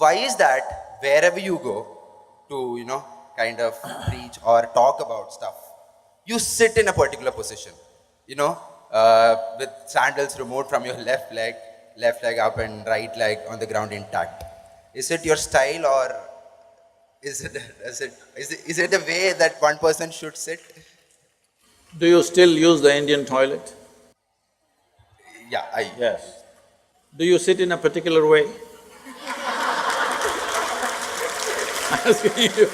Why is that wherever you go to, kind of preach or talk about stuff, you sit in a particular position, with sandals removed from your left leg up and right leg on the ground intact? Is it your style, or is it the way that one person should sit? Do you still use the Indian toilet? Yeah, Yes. Do you sit in a particular way? Asking you.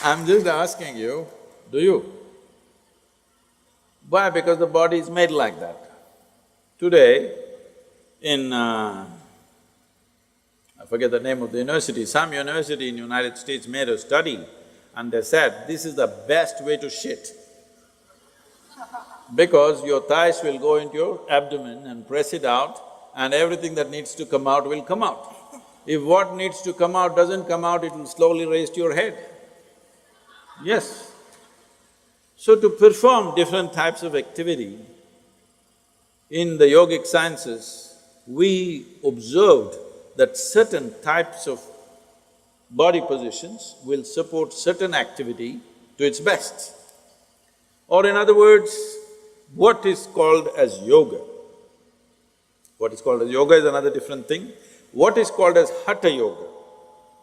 I'm just asking you, do you? Why? Because the body is made like that. Today, in I forget the name of the university, some university in United States made a study and they said, this is the best way to shit. Because your thighs will go into your abdomen and press it out and everything that needs to come out will come out. If what needs to come out doesn't come out, it will slowly raise to your head. Yes. So to perform different types of activity, in the yogic sciences, we observed that certain types of body positions will support certain activity to its best. Or in other words, what is called as yoga. What is called as yoga is another different thing. What is called as hatha yoga,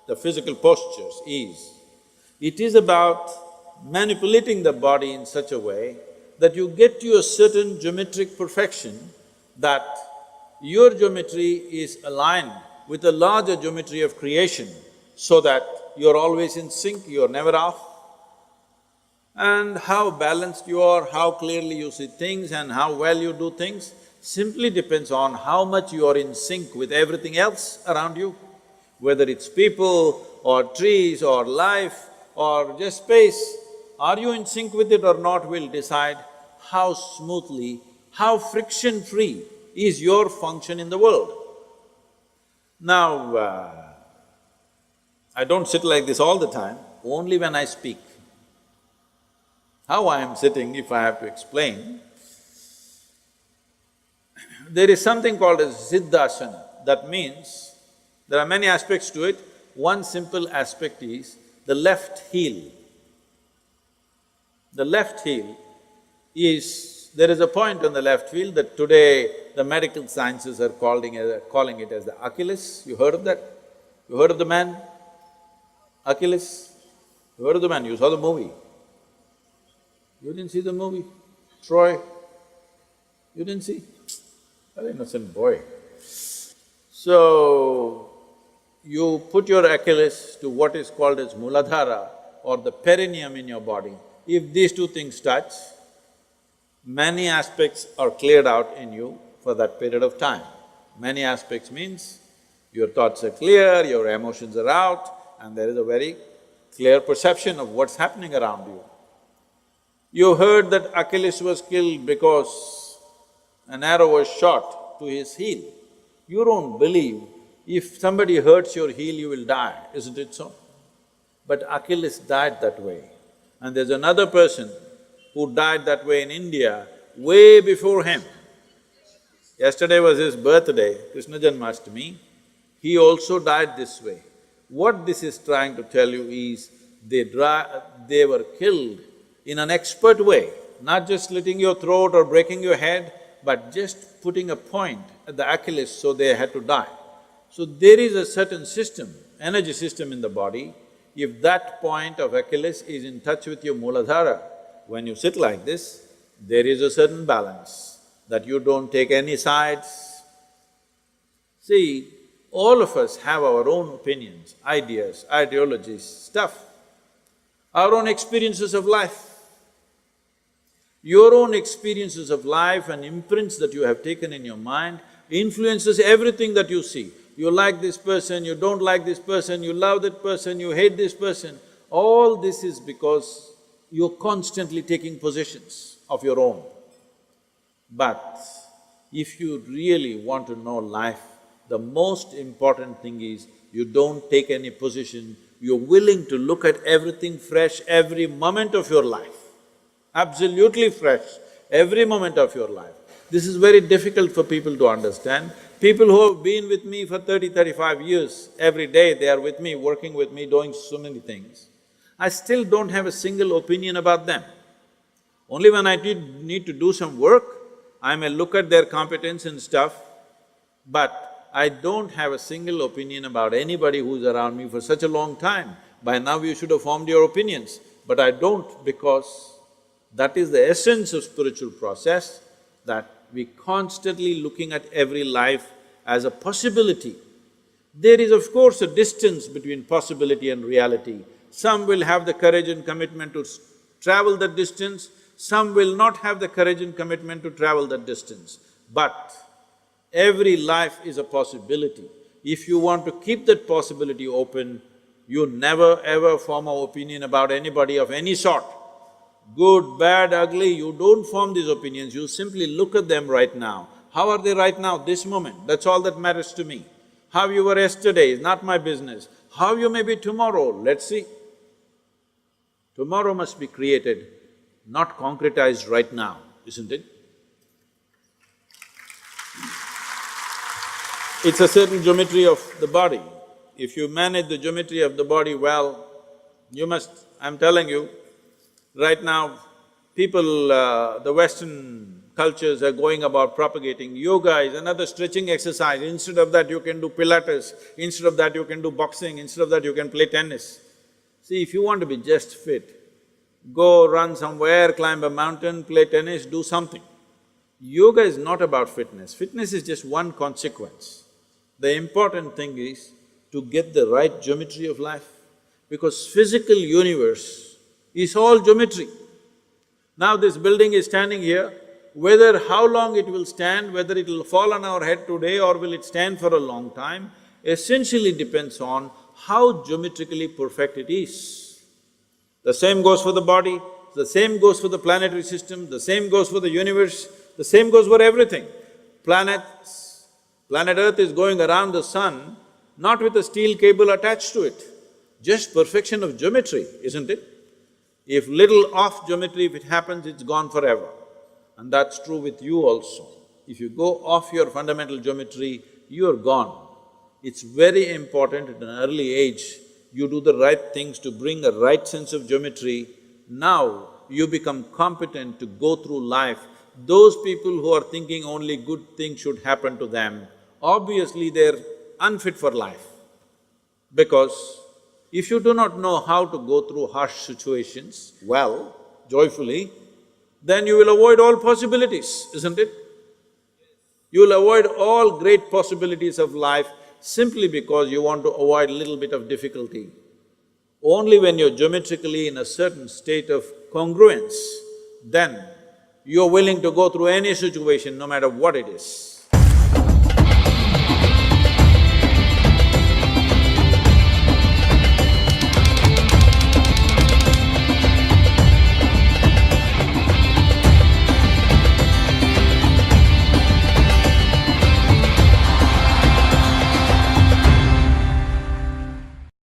the physical postures, it is about manipulating the body in such a way that you get to a certain geometric perfection, that your geometry is aligned with the larger geometry of creation, so that you're always in sync, you're never off. And how balanced you are, how clearly you see things and how well you do things simply depends on how much you are in sync with everything else around you. Whether it's people or trees or life or just space, are you in sync with it or not will decide how smoothly, how friction-free is your function in the world. Now, I don't sit like this all the time, only when I speak. How I am sitting, if I have to explain, there is something called as Siddhasana. That means, there are many aspects to it. One simple aspect is the left heel. The left heel is… there is a point on the left heel that today the medical sciences are calling it as the Achilles. You heard of that? You heard of the man? Achilles? You heard of the man? You saw the movie. You didn't see the movie? Troy? You didn't see? An innocent boy. So, you put your Achilles to what is called as Muladhara or the perineum in your body. If these two things touch, many aspects are cleared out in you for that period of time. Many aspects means your thoughts are clear, your emotions are out, and there is a very clear perception of what's happening around you. You heard that Achilles was killed because an arrow was shot to his heel. You don't believe if somebody hurts your heel, you will die, isn't it so? But Achilles died that way. And there's another person who died that way in India way before him. Yesterday was his birthday, Krishna Janmashtami. He also died this way. What this is trying to tell you is, they were killed in an expert way, not just slitting your throat or breaking your head, but just putting a point at the Achilles, so they had to die. So there is a certain system, energy system in the body. If that point of Achilles is in touch with your Muladhara, when you sit like this, there is a certain balance, that you don't take any sides. See, all of us have our own opinions, ideas, ideologies, stuff, our own experiences of life. Your own experiences of life and imprints that you have taken in your mind influences everything that you see. You like this person, you don't like this person, you love that person, you hate this person. All this is because you're constantly taking positions of your own. But if you really want to know life, the most important thing is you don't take any position, you're willing to look at everything fresh every moment of your life. Absolutely fresh, every moment of your life. This is very difficult for people to understand. People who have been with me for 35 years, every day they are with me, working with me, doing so many things. I still don't have a single opinion about them. Only when I need to do some work, I may look at their competence and stuff, but I don't have a single opinion about anybody who's around me for such a long time. By now you should have formed your opinions, but I don't, because that is the essence of spiritual process, that we constantly looking at every life as a possibility. There is of course a distance between possibility and reality. Some will have the courage and commitment to travel that distance, some will not have the courage and commitment to travel that distance. But every life is a possibility. If you want to keep that possibility open, you never ever form an opinion about anybody of any sort. Good, bad, ugly, you don't form these opinions, you simply look at them right now. How are they right now, this moment? That's all that matters to me. How you were yesterday is not my business. How you may be tomorrow, let's see. Tomorrow must be created, not concretized right now, isn't it? It's a certain geometry of the body. If you manage the geometry of the body well, you must… I'm telling you, right now, people, the Western cultures are going about propagating yoga is another stretching exercise. Instead of that, you can do Pilates, instead of that, you can do boxing, instead of that, you can play tennis. See, if you want to be just fit, go run somewhere, climb a mountain, play tennis, do something. Yoga is not about fitness, fitness is just one consequence. The important thing is to get the right geometry of life, because physical universe is all geometry. Now this building is standing here, whether how long it will stand, whether it will fall on our head today or will it stand for a long time, essentially depends on how geometrically perfect it is. The same goes for the body, the same goes for the planetary system, the same goes for the universe, the same goes for everything. Planet Earth is going around the sun, not with a steel cable attached to it, just perfection of geometry, isn't it? If little off geometry, if it happens, it's gone forever. And that's true with you also. If you go off your fundamental geometry, you're gone. It's very important at an early age, you do the right things to bring a right sense of geometry. Now you become competent to go through life. Those people who are thinking only good things should happen to them, obviously they're unfit for life. Because if you do not know how to go through harsh situations well, joyfully, then you will avoid all possibilities, isn't it? You will avoid all great possibilities of life simply because you want to avoid a little bit of difficulty. Only when you're geometrically in a certain state of congruence, then you're willing to go through any situation, no matter what it is.